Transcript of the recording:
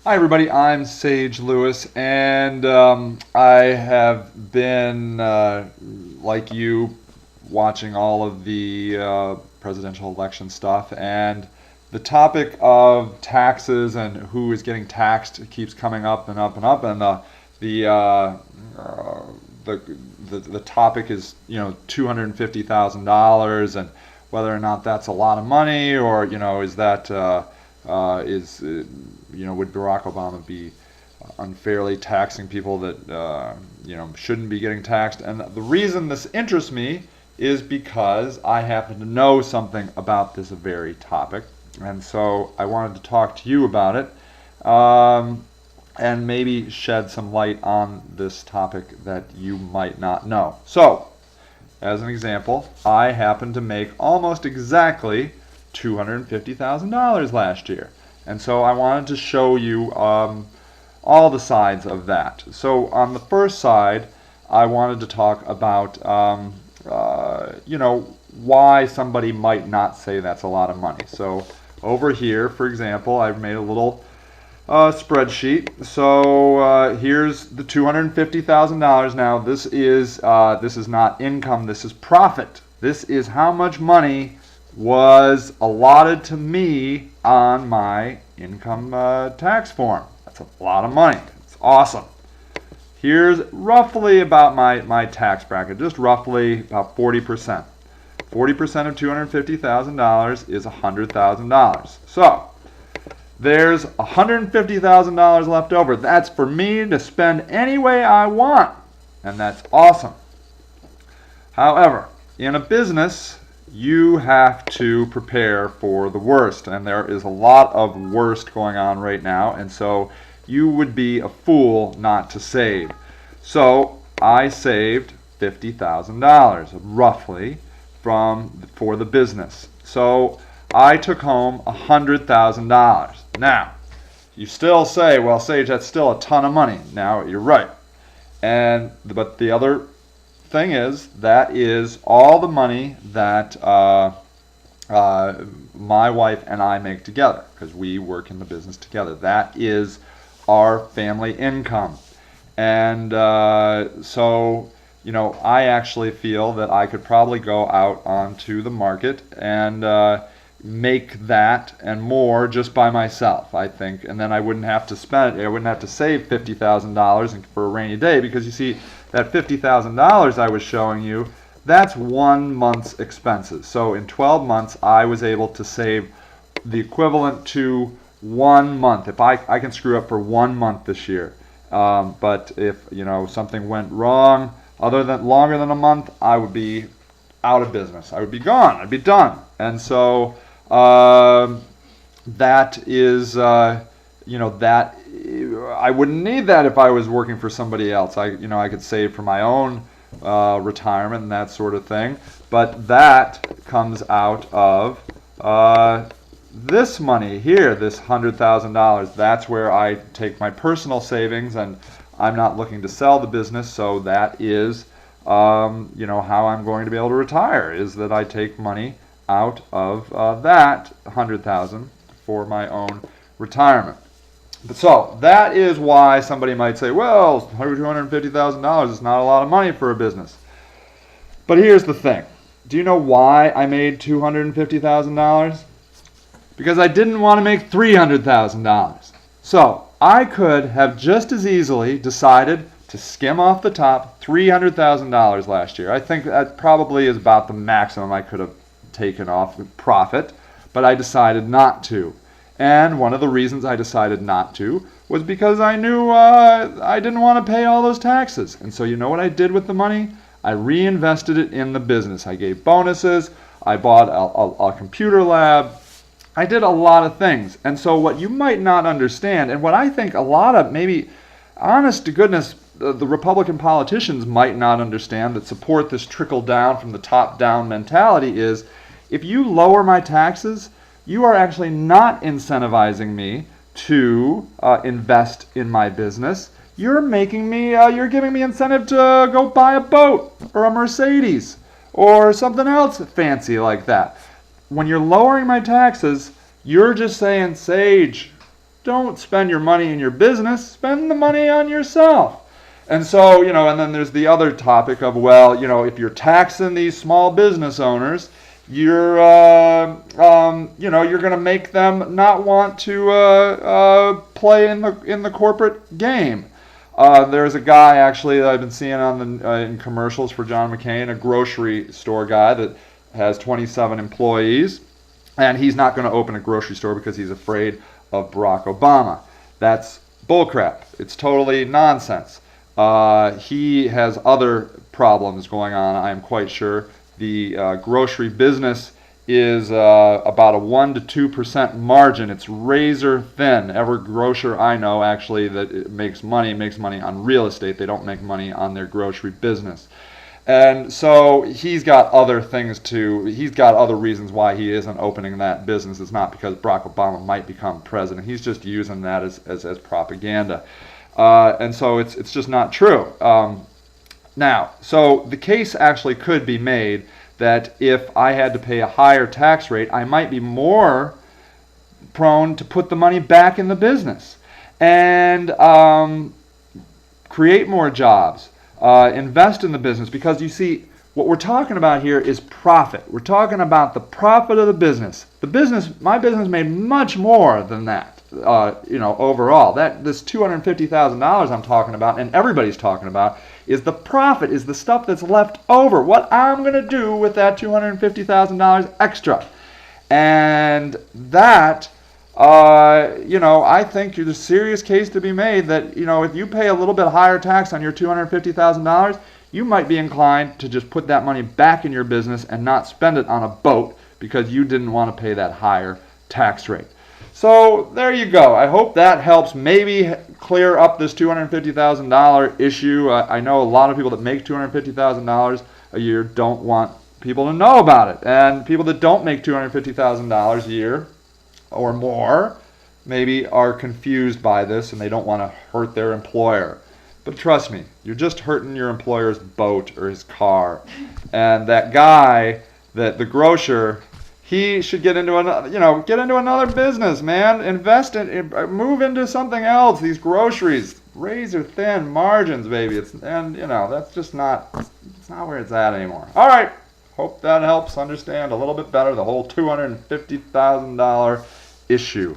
Hi everybody, I'm Sage Lewis, and I have been, like you, watching all of the presidential election stuff, and the topic of taxes and who is getting taxed keeps coming up and up and up, and the topic is $250,000 and whether or not that's a lot of money, or is that would Barack Obama be unfairly taxing people that shouldn't be getting taxed? And the reason this interests me is because I happen to know something about this very topic, and so I wanted to talk to you about it, and maybe shed some light on this topic that you might not know. So, as an example, I happen to make almost exactly $250,000 last year. And so I wanted to show you all the sides of that. So on the first side, I wanted to talk about why somebody might not say that's a lot of money. So over here, for example, I've made a little spreadsheet. So here's the $250,000. Now this is not income. This is profit. This is how much money was allotted to me on my income tax form. That's a lot of money. It's awesome. Here's roughly about my tax bracket, just roughly about 40%. 40% of $250,000 is $100,000. So there's $150,000 left over. That's for me to spend any way I want, and that's awesome. However, in a business, you have to prepare for the worst, and there is a lot of worst going on right now, and so you would be a fool not to save. So I saved $50,000 roughly for the business. So I took home $100,000. Now, you still say, well, Sage, that's still a ton of money. Now, you're right. But the other thing is, that is all the money that my wife and I make together, because we work in the business together. That is our family income. And so I actually feel that I could probably go out onto the market and make that and more just by myself, I think, and then I wouldn't have to spend it. I wouldn't have to save $50,000 for a rainy day, because you see, that $50,000 I was showing you, that's 1 month's expenses. So in 12 months, I was able to save the equivalent to 1 month. If I can screw up for 1 month this year, but if something went wrong, longer than a month, I would be out of business. I would be gone. I'd be done. And so that is that. I wouldn't need that if I was working for somebody else. I could save for my own retirement and that sort of thing. But that comes out of this money here, this $100,000. That's where I take my personal savings, and I'm not looking to sell the business. So that is, how I'm going to be able to retire, is that I take money out of that $100,000 for my own retirement. So that is why somebody might say, well, $250,000 is not a lot of money for a business. But here's the thing. Do you know why I made $250,000? Because I didn't want to make $300,000. So I could have just as easily decided to skim off the top $300,000 last year. I think that probably is about the maximum I could have taken off profit, but I decided not to. And one of the reasons I decided not to was because I knew I didn't want to pay all those taxes. And so you know what I did with the money? I reinvested it in the business. I gave bonuses. I bought a computer lab. I did a lot of things. And so what you might not understand, and what I think a lot of, maybe, honest to goodness, the Republican politicians might not understand that support this trickle down from the top down mentality, is if you lower my taxes, you are actually not incentivizing me to invest in my business. You're making me, you're giving me incentive to go buy a boat or a Mercedes or something else fancy like that. When you're lowering my taxes, you're just saying, Sage, Don't spend your money in your business. Spend the money on yourself. And so, and then there's the other topic of, well, if you're taxing these small business owners, you're going to make them not want to play in the corporate game. There's a guy actually that I've been seeing on in commercials for John McCain, a grocery store guy that has 27 employees, and he's not going to open a grocery store because he's afraid of Barack Obama. That's bullcrap. It's totally nonsense. He has other problems going on, I am quite sure. The grocery business is about a 1% to 2% margin. It's razor thin. Every grocer I know actually that makes money on real estate. They don't make money on their grocery business. And so he's got other reasons why he isn't opening that business. It's not because Barack Obama might become president. He's just using that as propaganda. And so it's just not true. Now, so the case actually could be made that if I had to pay a higher tax rate, I might be more prone to put the money back in the business and create more jobs, invest in the business. Because you see, what we're talking about here is profit. We're talking about the profit of the business. My business made much more than that, overall. This $250,000 I'm talking about, and everybody's talking about, is the profit, is the stuff that's left over. What I'm going to do with that $250,000 extra. And that, I think there's a serious case to be made that, if you pay a little bit higher tax on your $250,000, you might be inclined to just put that money back in your business and not spend it on a boat because you didn't want to pay that higher tax rate. So there you go. I hope that helps maybe clear up this $250,000 issue. I know a lot of people that make $250,000 a year don't want people to know about it. And people that don't make $250,000 a year or more maybe are confused by this and they don't want to hurt their employer. But trust me, you're just hurting your employer's boat or his car. And that guy, the grocer, he should get into another business, man. Invest move into something else. These groceries, razor thin margins, baby. That's just it's not where it's at anymore. All right. Hope that helps understand a little bit better the whole $250,000 issue.